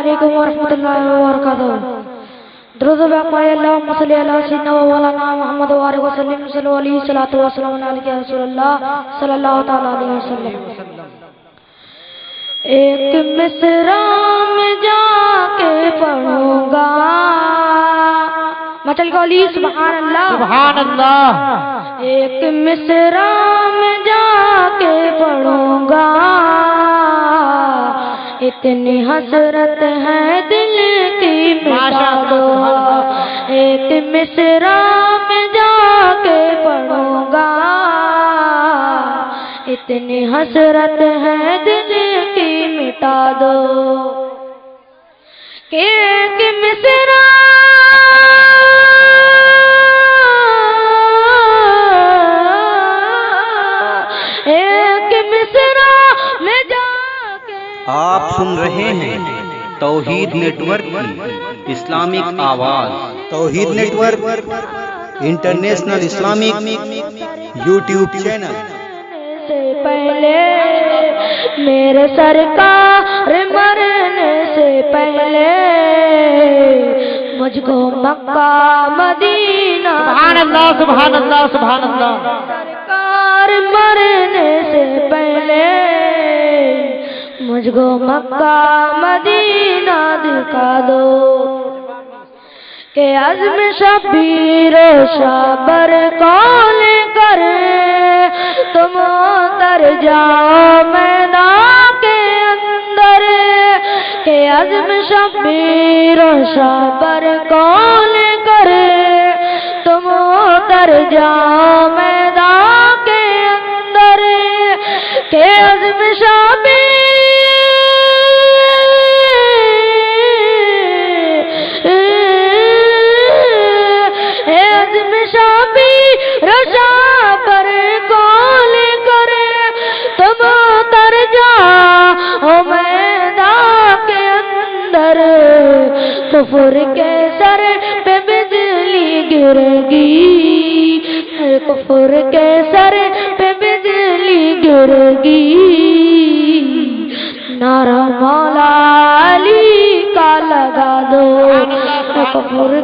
علیکم ورحمۃ اللہ وبرکاتہ. درود و اقبال اللہم صلی علی سیدنا و مولانا محمد و آلہ وسلم صلی علیہ الصلوۃ والسلام علیہ رسول اللہ صلی اللہ تعالی علیہ وسلم. ایک مصرع میں جا کے پڑھوں گا مچل گولی سبحان اللہ سبحان اللہ. ایک مصرع میں جا کے پڑھوں گا اتنی حسرت ہے دل کی مٹا دو. ایک مصرع میں جا کے پڑھوں گا اتنی حسرت ہے دل کی مٹا دو. کہ ایک مصرع آپ سن رہے ہیں توحید نیٹ ورک کی اسلامک آواز. Tauheed network international Islamic YouTube channel. سے پہلے میرے سرکار مرنے سے پہلے مجھ کو مکہ مدینہ سبحان اللہ سبحان اللہ سبحان اللہ. سرکار مرنے سے پہلے مجھ کو مکہ مدینہ دکھا دو. کہ عزم شبیر و شبر کون کرے تم اتر جاؤ میدان کے اندر. کہ عزم شبیر و شبر کون کرے تم اتر جاؤ میدان کے اندر. کہ عزم شبیر رشا پر کال کرے تم اتر جاؤ میدان کے اندر. کفر کے سر پہ بجلی گر گی کفر کے سر پہ بجلی گر گی. نعرہ مولا علی کا لگا دو. کفر